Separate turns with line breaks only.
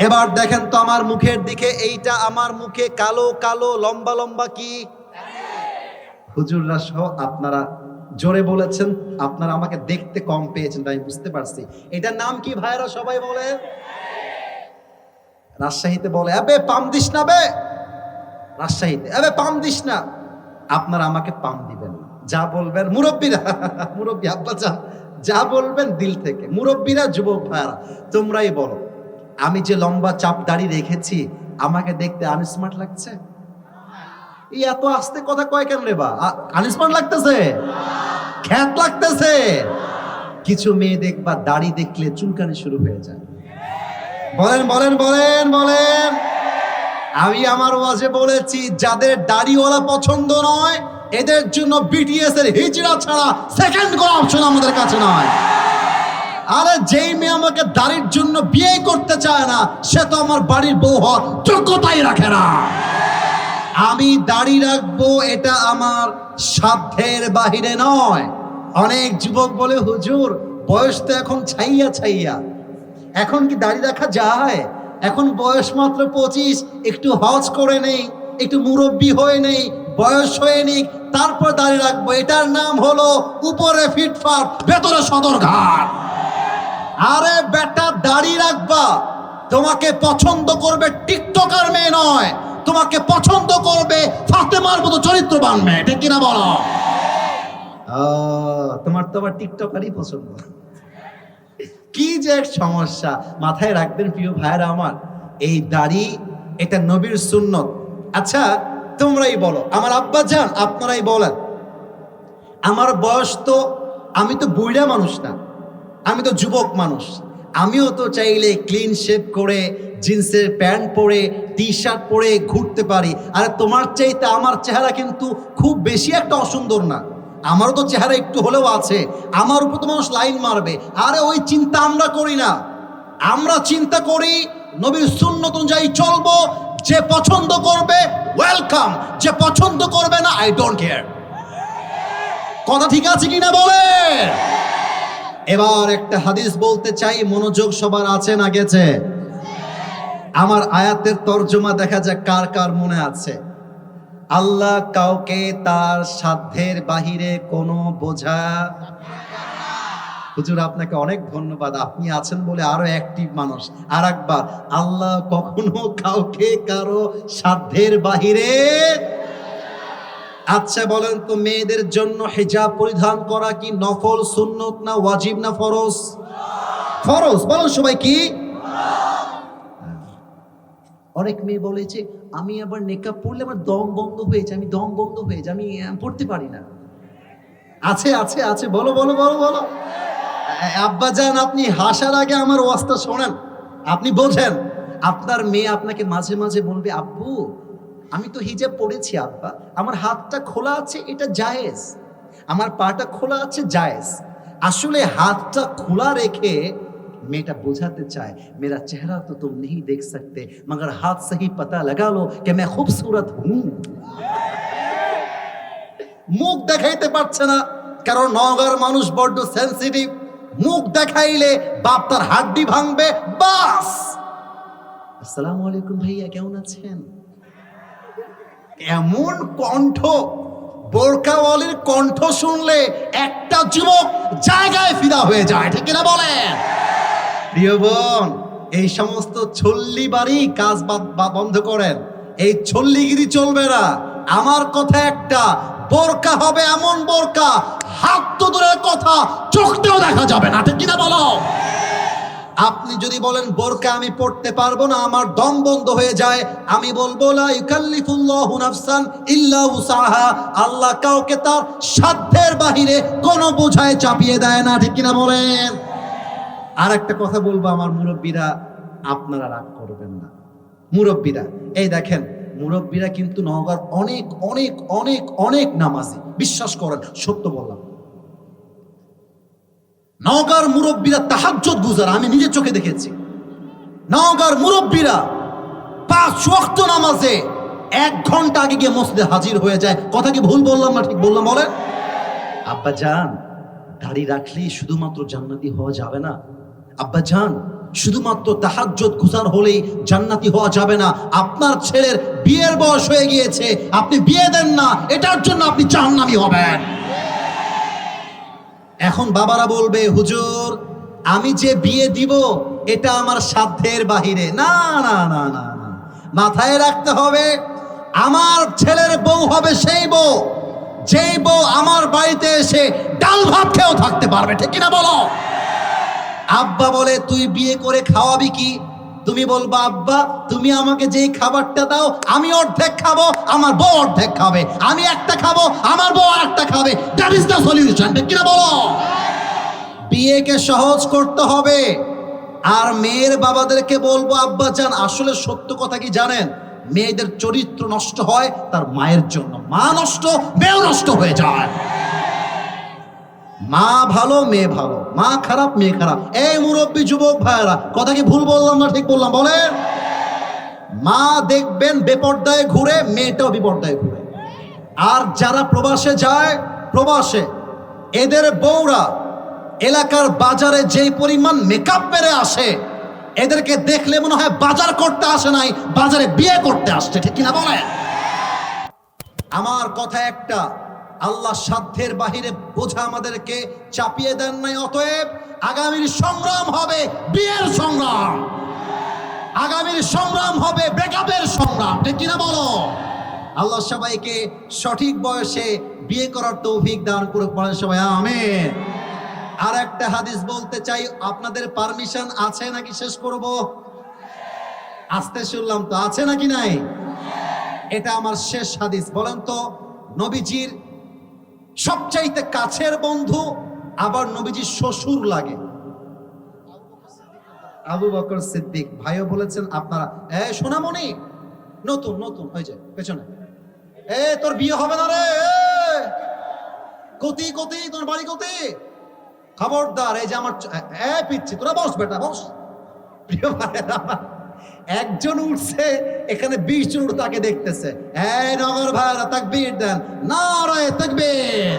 এবার দেখেন তো আমার মুখের দিকে, এইটা আমার মুখে কালো কালো লম্বা লম্বা কি? হুজুররা সহ আপনারা জোরে বলেছেন, আপনারা আমাকে দেখতে কম পেয়েছেন, তাই বুঝতে পারছি। এটার নাম কি ভাইরা সবাই বলে? রাজশাহীতে বলে আবে পাম দিস না বে, রাজশাহীতে আবে পাম দিস না। আপনারা আমাকে পাম দিবেন, যা বলবেন মুরব্বীরা, মুরব্বী আব্বা যা বলবেন দিল থেকে। মুরব্বীরা, যুবক ভাইরা, তোমরাই বলো, আমি যে লম্বা চাপ দাড়ি রেখেছি আমাকে দেখতে আনস্মার্ট লাগছে? এই এত আস্তে কথা কয় কেন রে বা? আনস্মার্ট লাগতেছে? খ্যাত লাগতেছে? কিছু মেয়ে দেখবা দাড়ি দেখলে চুলকানি শুরু হয়ে যায়। বলেন বলেন বলেন বলেন। আমি আমার ওয়াজে বলেছি, যাদের দাড়িওয়ালা পছন্দ নয় এদের জন্য বিটিএস এর হিজড়া ছাড়া সেকেন্ড কোনো অপশন আমাদের কাছে নয়। আরে যেই মেয়ে আমাকে দাড়ির জন্য বিয়ে করতে চায় না সে তো আমার বাড়ির বউ হওয়ার যোগ্যতাই রাখে না। আমি দাড়ি রাখবো, এটা আমার সাধ্যের বাহিরে নয়। অনেক যুবক বলে হুজুর বয়স তো এখন ছাইয়া ছাইয়া, এখন কি দাড়ি রাখা যায়? এখন বয়স মাত্র 25, একটু হজ করে নেই, একটু মুরব্বি হয়ে নেই, বয়স হয়ে নেই, তারপর দাড়ি রাখবো। এটার নাম হলো উপরে ফিটফাট ভেতরে সদরঘাট। আরে বেটা, দাড়ি রাখবা, তোমাকে পছন্দ করবে টিকটকার মেয়ে নয়, তোমাকে পছন্দ করবে ফাতেমার মতো চরিত্রবান মেয়ে, ঠিক কিনা বলো? তোমার তো আবার টিকটকারই পছন্দ। কি যে এক সমস্যা, মাথায় রাখবেন প্রিয় ভাইরা আমার, এই দাড়ি এটা নবীর সুন্নত। আচ্ছা তোমরাই বলো, আমার আব্বা জান আপনারাই বলেন, আমার বয়স তো, আমি তো বুড়া মানুষ না, আমি তো যুবক মানুষ। আমিও তো চাইলে ক্লিন শেভ করে জিন্সের প্যান্ট পরে টি শার্ট পরে ঘুরতে পারি। আর তোমার চাইতে আমার চেহারা কিন্তু খুব বেশি একটা অসুন্দর না, আমারও তো চেহারা একটু হলেও আছে, আমার উপর তো মানুষ লাইন মারবে। আরে ওই চিন্তা আমরা করি না, আমরা চিন্তা করি নবীর সুন্নত অনুযায়ী চলবো। যে পছন্দ করবে ওয়েলকাম, যে পছন্দ করবে না আই ডোন্ট কেয়ার। কথা ঠিক আছে কিনা বলে? এবার একটা হাদিস বলতে চাই, মনোযোগ সবার আছে না গেছে? আমার আয়াতের তর্জমা দেখা যাক কার কার মনে আছে। আল্লাহ কাউকে তার সাধ্যের বাহিরে কোনো বোঝা। হুজুর আপনাকে অনেক ধন্যবাদ, আপনি আছেন বলে আরো অ্যাক্টিভ মানুষ। আর একবার, আল্লাহ কখনো কাউকে কারো সাধ্যের বাহিরে। আচ্ছা বলেন তো, মেয়েদের জন্য হিজাব পরিধান করা কি নফল, সুন্নত না ওয়াজিব না ফরজ? ফরজ। বলেন সবাই কি? অনেক মেয়ে বলে যে আমি আবার নেকাব পড়লে আমার দম বন্ধ হয়ে যায়, আমি দম বন্ধ হয়ে যায়, আমি পড়তে পারি না। আছে আছে আছে, বলো বলো বলো বলো। আব্বা জান আপনি হাসার আগে আমার ওয়াজটা শোনেন, আপনি বোঝেন। আপনার মেয়ে আপনাকে মাঝে মাঝে বলবে, আব্বু আমি তো হিজাব পড়েছি আব্বা, আমার হাতটা খোলা আছে এটা জায়েজ, আমার পাটা খোলা আছে জায়েজ। আসলে হাতটা খোলা রেখে মেয়েটা বোঝাতে চায়, মেরা চেহারা তো তুম नहीं देख सकते मगर हाथ से ही पता लगा लो कि मैं खूबसूरत हूं। মুখ দেখাইতে পারছে না কারণ নওগাঁর মানুষ বড্ড সেনসিটিভ। মুখ দেখাইলে বাপ তার হাড্ডি ভাঙবে। বাস, আসসালামু আলাইকুম ভাইয়া কেমন আছেন, এমন কণ্ঠ, বোরকাওয়ালির কণ্ঠ শুনলে একটা যুবক জায়গায় ফিদা হয়ে যায়, ঠিক কিনা বলেন? প্রিয় বোন, এই সমস্ত ছল্লি বাড়ি কাজ বন্ধ করেন, এই ছল্লিগিরি চলবে না। আমার কথা একটা, বোরকা হবে এমন বোরকা হাত তো দূরের কথা চোখতেও দেখা যাবে না, ঠিক কিনা বলো? আপনি যদি বলেন বোরকা আমি পড়তে পারবো না, আমার দম বন্ধ হয়ে যায়, আমি বলবো লা ইউকাল্লিফুল্লাহু নাফসান ইল্লা উসাহা। আল্লাহ কাউকে তার সাধ্যের বাহিরে কোনো বোঝায় চাপিয়ে দেয় না, ঠিক কিনা বলেন? আর একটা কথা বলবো আমার মুরব্বীরা, আপনারা রাগ করবেন না। মুরব্বীরা, এই দেখেন মুরব্বীরা কিন্তু নওগাঁর অনেক অনেক অনেক অনেক নামাজি, বিশ্বাস করেন সত্য বললাম। নওগাঁর মুরব্বীরা তাহাজ্জুদ গুজার, আমি নিজের চোখে দেখেছি। নওগাঁর মুরব্বীরা 5 ওয়াক্ত নামাজে 1 ঘন্টা আগে গিয়ে মসজিদে হাজির হয়ে যায়। কথা কি ভুল বললাম না ঠিক বললাম বলেন? আব্বা জান, দাড়ি রাখলেই শুধুমাত্র জান্নাতি হওয়া যাবে না। আব্বা জান, শুধুমাত্র তাহাজ্জুদ গুজার হলেই জান্নাতি হওয়া যাবে না। আপনার ছেলের বিয়ের বয়স হয়ে গিয়েছে, আপনি বিয়ে দেন না, এটার জন্য আপনি জাহান্নামী হবেন। এখন বাবারা বলবে, হুজুর আমি যে বিয়ে দিব এটা আমার সাধ্যের বাহিরে। না না না না না, মাথায় রাখতে হবে আমার ছেলের বউ হবে সেই বউ, যেই বউ আমার বাড়িতে এসে ডাল ভাত খেয়েও থাকতে পারবে, ঠিক কিনা বলো? আব্বা বলে তুই বিয়ে করে খাওয়াবি কি? তুমি বলবা আব্বা তুমি আমাকে যেই খাবারটা দাও আমি অর্ধেক খাবো, আমার বউ অর্ধেক খাবে, আমি একটা খাবো, আমার বউ আরেকটা খাবে। দ্যাট ইজ দ্য সলিউশন, ঠিক কিনা বলো? বিয়েকে সহজ করতে হবে। আর মেয়ের বাবাদেরকে বলবো, আব্বা জান আসলে সত্য কথা কি জানেন, মেয়েদের চরিত্র নষ্ট হয় তার মায়ের জন্য। মা নষ্ট, মেয়েও নষ্ট হয়ে যায়। মা ভালো, মেয়ে ভালো, মা খারাপ, মেয়ে খারাপ। এই মুরব্বী যুবক ভাইয়েরা, কথা কি ভুল বললাম না ঠিক বললাম বলেন? মা দেখবেন বেপর্দায় ঘুরে, মেয়েটাও বিপর্দায় ঘুরে। আর যারা প্রবাসে যায়, প্রবাসে এদের বউরা এলাকার বাজারে যেই পরিমাণ মেকআপ পেরে আসে, এদেরকে দেখলে মনে হয় বাজার করতে আসে নাই, বাজারে বিয়ে করতে আসছে, ঠিক কিনা বলেন? আমার কথা একটা, আল্লাহ সাধ্যের বাহিরে বোঝা আমাদেরকে চাপিয়ে দেন নাই। অতএব আগামীর সংগ্রাম হবে বিয়ের সংগ্রাম, আগামীর সংগ্রাম হবে ব্রেকআপের সংগ্রাম, ঠিক কিনা বলো? আল্লাহ সবাইকে সঠিক বয়সে বিয়ে করার তৌফিক দান করুক, বলেন সবাই আমিন। আর একটা হাদিস বলতে চাই, আপনাদের পারমিশন আছে নাকি শেষ করব? আস্তে শুনলাম তো, আছে নাকি নাই? এটা আমার শেষ হাদিস। বলেন তো, নবীজির সবচাইতে কাছের বন্ধু আবার নবীজির শ্বশুর লাগে আবু বকর সিদ্দিক। ভাইও বলেছেন আপনারা, সোনামণি নতুন নতুন হয়ে যায় পেছনে, তোর বিয়ে হবে না রে, কতি কতি তোর বাড়ি কতি, খবরদার। এই যে আমার পিচ্ছি, তোরা বস বেটা বস। প্রিয় ভাইয়েরা, একজন উঠছে, এখানে 20 জন তাকে দেখতেছে। নগর ভাইয়েরা তাকবীর দেন, নারায়ে তাকবীর।